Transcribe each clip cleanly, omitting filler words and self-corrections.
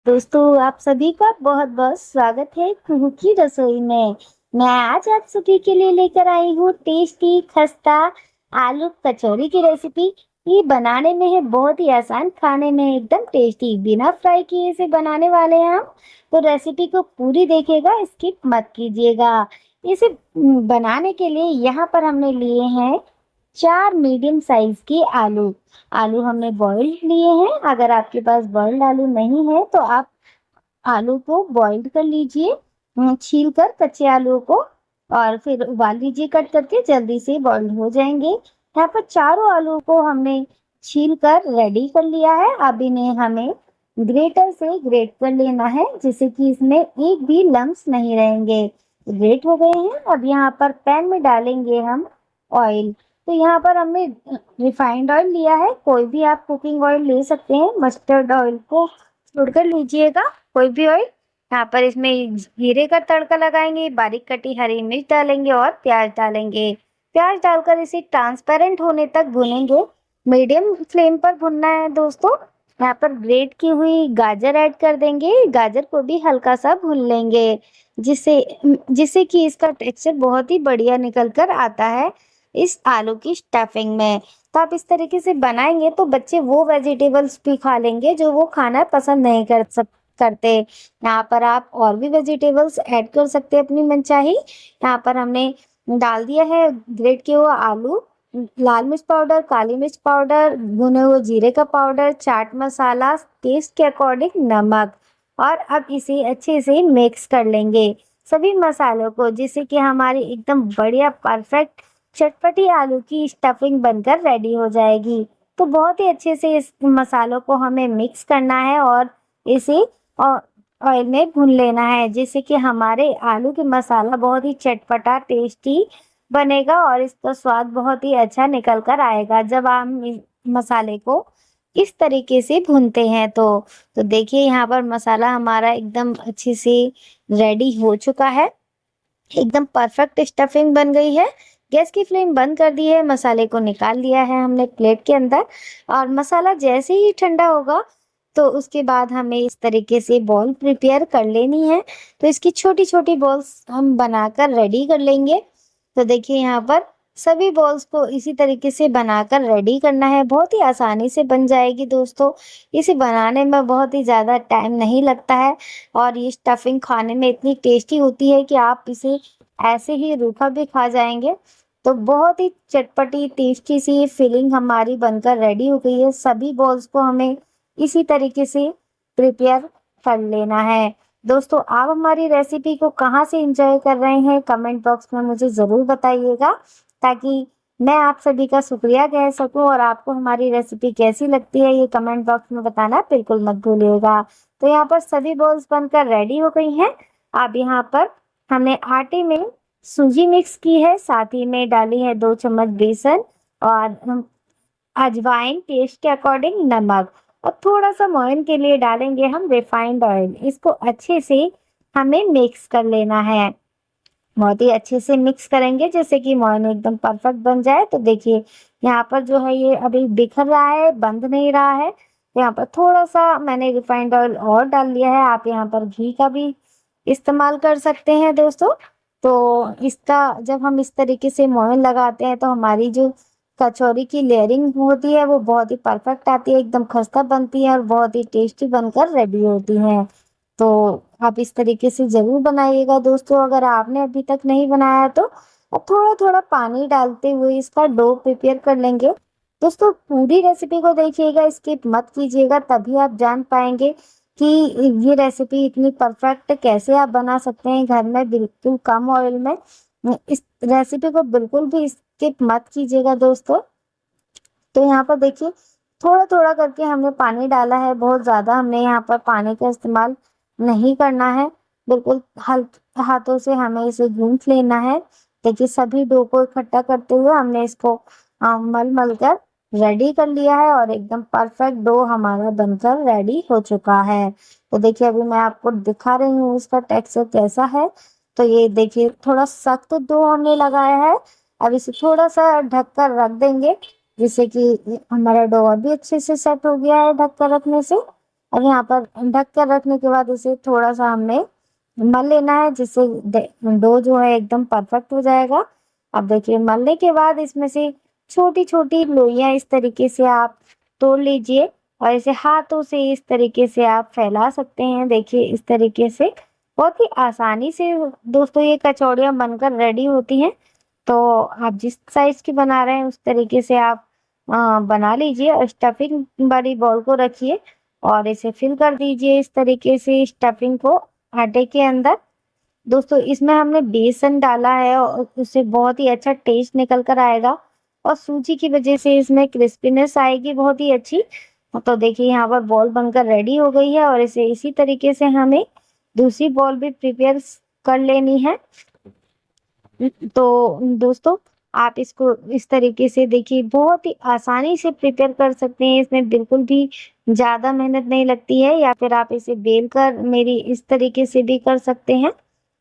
दोस्तों, आप सभी का बहुत-बहुत स्वागत है कुहू की रसोई में। मैं आज आप सभी के लिए लेकर आई हूँ टेस्टी खस्ता आलू कचौरी की रेसिपी। ये बनाने में है बहुत ही आसान, खाने में एकदम टेस्टी। बिना फ्राई किए इसे बनाने वाले हैं हम, तो रेसिपी को पूरी देखिएगा, स्किप मत कीजिएगा। इसे बनाने के लिए यहाँ पर हमने लिए हैं 4 मीडियम साइज के आलू। आलू हमने बॉइल्ड लिए हैं। अगर आपके पास बॉइल्ड आलू नहीं है तो आप आलू को बॉइल्ड कर लीजिए, छील कर कच्चे आलू को, और फिर उबाल लीजिए कट करके, जल्दी से बॉइल्ड हो जाएंगे। यहाँ पर चारों आलू को हमने छील कर रेडी कर लिया है। अब इन्हें हमें ग्रेटर से ग्रेट कर लेना है, जिससे कि इसमें एक भी लम्स नहीं रहेंगे। ग्रेट हो गए हैं। अब यहाँ पर पैन में डालेंगे हम ऑयल। तो यहाँ पर हमने रिफाइंड ऑयल लिया है। कोई भी आप कुकिंग ऑयल ले सकते हैं। मस्टर्ड ऑयल को छोड़कर लीजिएगा, कोई भी ऑयल। यहाँ पर इसमें जीरे का तड़का लगाएंगे, बारीक कटी हरी मिर्च डालेंगे और प्याज डालेंगे। प्याज डालकर इसे ट्रांसपेरेंट होने तक भूनेंगे। मीडियम फ्लेम पर भुनना है दोस्तों। यहाँ पर ग्रेट की हुई गाजर ऐड कर देंगे। गाजर को भी हल्का सा भून लेंगे, जिससे जिससे कि इसका टेक्सचर बहुत ही बढ़िया निकल कर आता है इस आलू की स्टफिंग में। तो आप इस तरीके से बनाएंगे तो बच्चे वो वेजिटेबल्स भी खा लेंगे जो वो खाना पसंद नहीं करते। यहाँ पर आप और भी वेजिटेबल्स ऐड कर सकते हैं अपनी मनचाही। यहाँ पर हमने डाल दिया है ग्रेट किया हुआ आलू, लाल मिर्च पाउडर, काली मिर्च पाउडर, भुने हुए जीरे का पाउडर, चाट मसाला, टेस्ट के अकॉर्डिंग नमक, और अब इसे अच्छे से मिक्स कर लेंगे सभी मसालों को, जिससे कि हमारी एकदम बढ़िया परफेक्ट चटपटी आलू की स्टफिंग बनकर रेडी हो जाएगी। तो बहुत ही अच्छे से इस मसालों को हमें मिक्स करना है और इसे ऑयल में भून लेना है, जिससे कि हमारे आलू के मसाला बहुत ही चटपटा टेस्टी बनेगा और इसका स्वाद बहुत ही अच्छा निकल कर आएगा जब हम इस मसाले को इस तरीके से भूनते हैं। तो देखिए यहाँ पर मसाला हमारा एकदम अच्छे से रेडी हो चुका है। एकदम परफेक्ट स्टफिंग बन गई है। गैस की फ्लेम बंद कर दी है, मसाले को निकाल लिया है हमने प्लेट के अंदर। और मसाला जैसे ही ठंडा होगा तो उसके बाद हमें इस तरीके से बॉल प्रिपेयर कर लेनी है। तो इसकी छोटी छोटी बॉल्स हम बनाकर रेडी कर लेंगे। तो देखिए यहाँ पर सभी बॉल्स को इसी तरीके से बनाकर रेडी करना है। बहुत ही आसानी से बन जाएगी दोस्तों। इसे बनाने में बहुत ही ज़्यादा टाइम नहीं लगता है और ये स्टफिंग खाने में इतनी टेस्टी होती है कि आप इसे ऐसे ही रूखा भी खा जाएंगे। तो बहुत ही चटपटी टेस्टी सी फिलिंग हमारी बनकर रेडी हो गई है। सभी बॉल्स को हमें इसी तरीके से प्रिपेयर कर लेना है। दोस्तों, आप हमारी रेसिपी को कहाँ से एंजॉय कर रहे हैं कमेंट बॉक्स में मुझे ज़रूर बताइएगा, ताकि मैं आप सभी का शुक्रिया कह सकूं। और आपको हमारी रेसिपी कैसी लगती है ये कमेंट बॉक्स में बताना बिल्कुल मत भूलिएगा। तो यहाँ पर सभी बॉल्स बनकर रेडी हो गई हैं। अब यहाँ पर हमने आटे में सूजी मिक्स की है, साथ ही में डाली है 2 चम्मच बेसन और अजवाइन, टेस्ट के अकॉर्डिंग नमक, और थोड़ा सा मोयन के लिए डालेंगे हम रिफाइंड ऑयल। इसको अच्छे से हमें मिक्स कर लेना है। बहुत ही अच्छे से मिक्स करेंगे जैसे कि मोयन एकदम परफेक्ट बन जाए। तो देखिए यहाँ पर जो है ये अभी बिखर रहा है, बंद नहीं रहा है। यहाँ पर थोड़ा सा मैंने रिफाइंड ऑयल और डाल लिया है। आप यहाँ पर घी का भी इस्तेमाल कर सकते हैं दोस्तों। तो इसका जब हम इस तरीके से मोयन लगाते हैं तो हमारी जो कचौरी की लेयरिंग होती है वो बहुत ही परफेक्ट आती है, एकदम खस्ता बनती है और बहुत ही टेस्टी बनकर रेडी होती है। तो आप इस तरीके से ज़रूर बनाइएगा दोस्तों। अगर आपने अभी तक नहीं बनाया तो अब थोड़ा-थोड़ा पानी डालते हुए इसका डो प्रिपेयर कर लेंगे। दोस्तों, पूरी रेसिपी को देखिएगा, स्किप मत कीजिएगा, तभी आप जान पाएँगे कि ये रेसिपी इतनी परफेक्ट कैसे आप बना सकते हैं घर में बिल्कुल कम ऑयल में। इस रेसिपी को बिल्कुल भी स्किप मत कीजिएगा दोस्तों। तो यहाँ पर देखिए थोड़ा-थोड़ा करके हमने पानी डाला है, बहुत ज़्यादा हमने यहाँ पर पानी का इस्तेमाल नहीं करना है। बिल्कुल हल्के हाथों से हमें इसे गूँथ लेना है। देखिए सभी डो को इकट्ठा करते हुए हमने इसको मल-मल कर रेडी कर लिया है और एकदम परफेक्ट डो हमारा बनकर रेडी हो चुका है। तो देखिए अभी मैं आपको दिखा रही हूँ इसका टेक्सचर कैसा है। तो ये देखिए थोड़ा सख्त डो हमने लगाया है। अब इसे थोड़ा-सा ढक कर रख देंगे, जिससे कि हमारा डो अभी अच्छे से सेट हो गया है ढक कर रखने से। अब यहाँ पर ढक कर रखने के बाद इसे थोड़ा सा हमने मल लेना है, जिससे डो जो है एकदम परफेक्ट हो जाएगा। अब देखिए मलने के बाद इसमें से छोटी छोटी लोइयां इस तरीके से आप तोड़ लीजिए और इसे हाथों से इस तरीके से आप फैला सकते हैं। देखिए इस तरीके से बहुत ही आसानी से दोस्तों ये कचौड़ियाँ बनकर रेडी होती हैं। तो आप जिस साइज की बना रहे हैं उस तरीके से आप बना लीजिए और स्टफिंग वाली बॉल को रखिए और इसे फिल कर दीजिए इस तरीके से स्टफिंग को आटे के अंदर। दोस्तों इसमें हमने बेसन डाला है और उससे बहुत ही अच्छा टेस्ट निकल कर आएगा और सूजी की वजह से इसमें क्रिस्पीनेस आएगी बहुत ही अच्छी। तो देखिए यहाँ पर बॉल बनकर रेडी हो गई है और इसे इसी तरीके से हमें दूसरी बॉल भी प्रिपेयर कर लेनी है। तो दोस्तों आप इसको इस तरीके से देखिए बहुत ही आसानी से प्रिपेयर कर सकते हैं, इसमें बिल्कुल भी ज़्यादा मेहनत नहीं लगती है। या फिर आप इसे बेल कर मेरी इस तरीके से भी कर सकते हैं।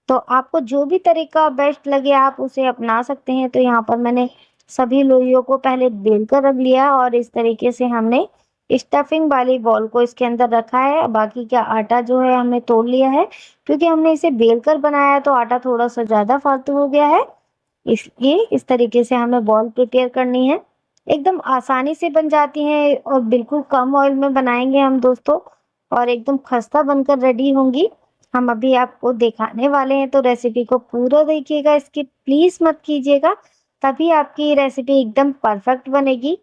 तो आपको जो भी तरीका बेस्ट लगे आप उसे अपना सकते हैं। तो यहाँ पर मैंने सभी लोइयों को पहले बेल कर रख लिया और इस तरीके से हमने स्टफिंग वाली बॉल को इसके अंदर रखा है। बाकी का आटा जो है हमने तोड़ लिया है, क्योंकि हमने इसे बेल कर बनाया है तो आटा थोड़ा सा ज़्यादा फालतू हो गया है। इसलिए इस तरीके से हमें बॉल प्रिपेयर करनी है, एकदम आसानी से बन जाती है और बिल्कुल कम ऑयल में बनाएंगे हम दोस्तों और एकदम खस्ता बनकर रेडी होंगी। हम अभी आपको दिखाने वाले हैं तो रेसिपी को पूरा देखिएगा, इसकी प्लीज मत कीजिएगा, तभी आपकी रेसिपी एकदम परफेक्ट बनेगी।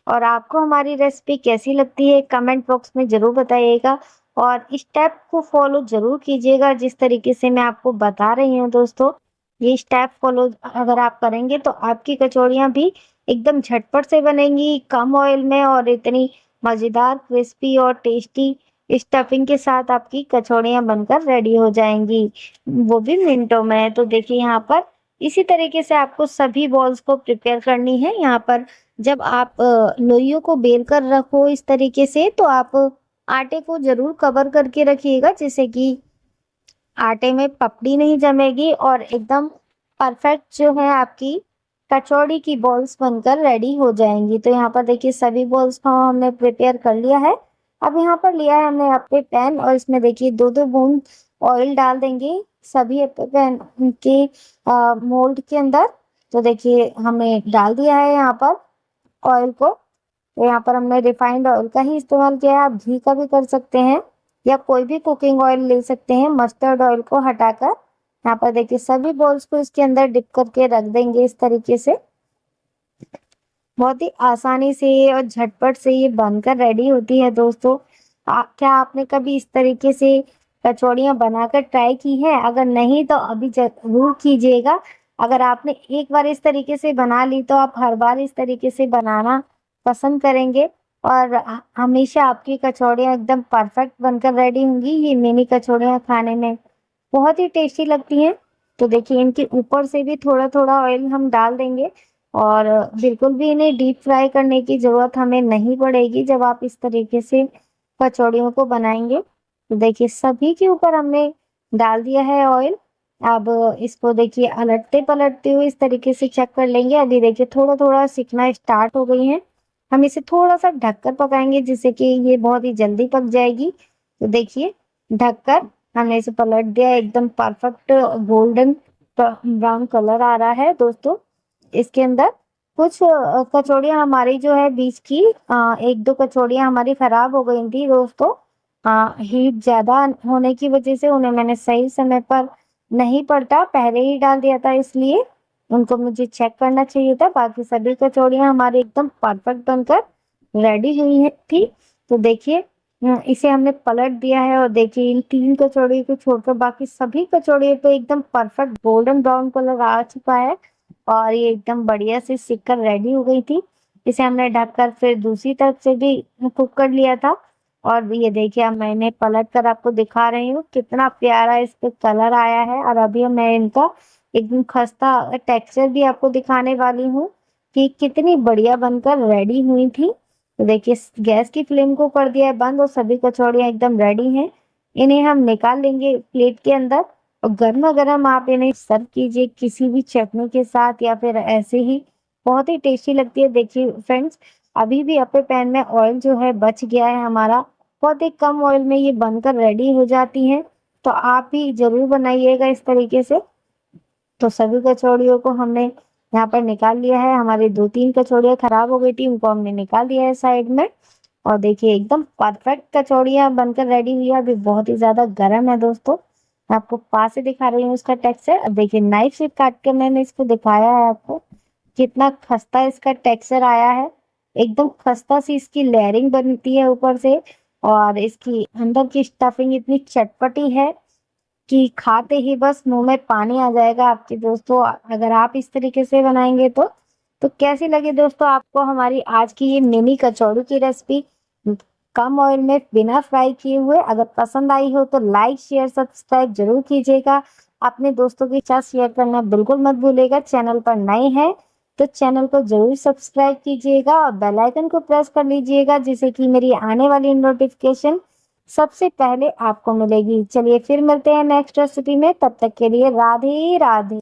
और आपको हमारी रेसिपी कैसी लगती है कमेंट बॉक्स में जरूर बताइएगा और स्टेप को फॉलो जरूर कीजिएगा जिस तरीके से मैं आपको बता रही हूँ दोस्तों। ये स्टेप फॉलो अगर आप करेंगे तो आपकी कचौड़ियाँ भी एकदम झटपट से बनेंगी, कम ऑयल में और इतनी मज़ेदार क्रिस्पी और टेस्टी स्टफिंग के साथ आपकी कचौड़ियाँ बनकर रेडी हो जाएंगी, वो भी मिनटों में। तो देखिए यहाँ पर इसी तरीके से आपको सभी बॉल्स को प्रिपेयर करनी है। यहाँ पर जब आप लोइयों को बेल कर रखो इस तरीके से तो आप आटे को जरूर कवर करके रखिएगा, जिससे कि आटे में पपड़ी नहीं जमेगी और एकदम परफेक्ट जो है आपकी कचौड़ी की बॉल्स बनकर रेडी हो जाएंगी। तो यहाँ पर देखिए सभी बॉल्स को हमने प्रिपेयर कर लिया है। अब यहाँ पर लिया है हमने अपने पैन और इसमें देखिए 2-2 बूंद ऑयल डाल देंगे सभी अपने पैन के मोल्ड के अंदर। तो देखिए हमने डाल दिया है यहाँ पर ऑयल को। तो यहाँ पर हमने रिफाइंड ऑयल का ही इस्तेमाल किया है, आप घी का भी कर सकते हैं या कोई भी कुकिंग ऑयल ले सकते हैं। मस्टर्ड ऑयल को हटाकर यहाँ पर देखिए सभी बॉल्स को इसके अंदर डिप करके रख देंगे इस तरीके से। बहुत ही आसानी से और झटपट से ये बनकर रेडी होती है दोस्तों। क्या आपने कभी इस तरीके से कचौड़ियाँ बनाकर ट्राई की है? अगर नहीं तो अभी जरूर कीजिएगा। अगर आपने एक बार इस तरीके से बना ली तो आप हर बार इस तरीके से बनाना पसंद करेंगे और हमेशा आपकी कचौड़ियाँ एकदम परफेक्ट बनकर रेडी होंगी। ये मिनी कचौड़ियाँ खाने में बहुत ही टेस्टी लगती हैं। तो देखिए इनके ऊपर से भी थोड़ा थोड़ा ऑयल हम डाल देंगे और बिल्कुल भी इन्हें डीप फ्राई करने की ज़रूरत हमें नहीं पड़ेगी जब आप इस तरीके से कचौड़ियों को बनाएंगे। तो देखिए सभी के ऊपर हमने डाल दिया है ऑयल। अब इसको देखिए अलटते पलटते हुए इस तरीके से चेक कर लेंगे। अभी देखिए थोड़ा थोड़ा सिकना स्टार्ट हो गई है। हम इसे थोड़ा सा ढककर पकाएंगे जिससे कि ये बहुत ही जल्दी पक जाएगी। तो देखिए ढककर हमने इसे पलट दिया, एकदम परफेक्ट गोल्डन ब्राउन कलर आ रहा है दोस्तों। इसके अंदर कुछ कचौड़ियाँ हमारी जो है बीच की 1-2 कचौड़ियाँ हमारी खराब हो गई थी दोस्तों। हीट ज़्यादा होने की वजह से उन्हें मैंने सही समय पर नहीं पलटा, पहले ही डाल दिया था, इसलिए उनको मुझे चेक करना चाहिए था। बाकी सभी कचौड़ियाँ हमारी एकदम परफेक्ट बनकर रेडी हुई है थी। तो देखिए इसे हमने पलट दिया है और देखिए इन 3 कचौड़ी को छोड़कर बाकी सभी कचौड़ियों पे एकदम परफेक्ट गोल्डन ब्राउन कलर आ चुका है और ये एकदम बढ़िया से सिक कर रेडी हो गई थी। इसे हमने ढककर फिर दूसरी तरफ से भी कुक कर लिया था और ये देखिए अब मैंने पलट कर आपको दिखा रही हूँ कितना प्यारा इस पे कलर आया है। और अभी मैं इनका एकदम खस्ता टेक्सचर भी आपको दिखाने वाली हूँ कि कितनी बढ़िया बनकर रेडी हुई थी। तो देखिए गैस की फ्लेम को कर दिया है बंद और सभी कचौड़ियाँ एकदम रेडी हैं। इन्हें हम निकाल लेंगे प्लेट के अंदर और गर्मा गर्म आप इन्हें सर्व कीजिए किसी भी चटनी के साथ या फिर ऐसे ही, बहुत ही टेस्टी लगती है। देखिए फ्रेंड्स अभी भी अपने पैन में ऑयल जो है बच गया है हमारा बहुत ही कम ऑयल में ये बनकर रेडी हो जाती हैं। तो आप भी ज़रूर बनाइएगा इस तरीके से। तो सभी कचौड़ियों को हमने यहाँ पर निकाल लिया है। हमारी 2-3 कचौड़ियाँ खराब हो गई थी, उनको हमने निकाल दिया है साइड में। और देखिए एकदम परफेक्ट कचौड़ियाँ बनकर रेडी हुई है। अभी बहुत ही ज़्यादा गर्म है दोस्तों। मैं आपको पास से दिखा रही हूँ इसका टेक्सचर। अब देखिए नाइफ से काट के मैंने इसको दिखाया है आपको, कितना खस्ता इसका टेक्सचर आया है। एकदम खस्ता सी इसकी लेयरिंग बनती है ऊपर से, और इसकी अंदर की स्टफिंग इतनी चटपटी है कि खाते ही बस मुंह में पानी आ जाएगा आपके दोस्तों, अगर आप इस तरीके से बनाएंगे तो। तो कैसी लगी दोस्तों आपको हमारी आज की ये मिनी कचौड़ी की रेसिपी, कम ऑयल में बिना फ्राई किए हुए? अगर पसंद आई हो तो लाइक शेयर सब्सक्राइब जरूर कीजिएगा। अपने दोस्तों के साथ शेयर करना बिल्कुल मत भूलिएगा। चैनल पर नए हैं तो चैनल को जरूर सब्सक्राइब कीजिएगा और बेल आइकन को प्रेस कर लीजिएगा, जिससे कि मेरी आने वाली नोटिफिकेशन सबसे पहले आपको मिलेगी। चलिए फिर मिलते हैं नेक्स्ट रेसिपी में, तब तक के लिए राधे राधे।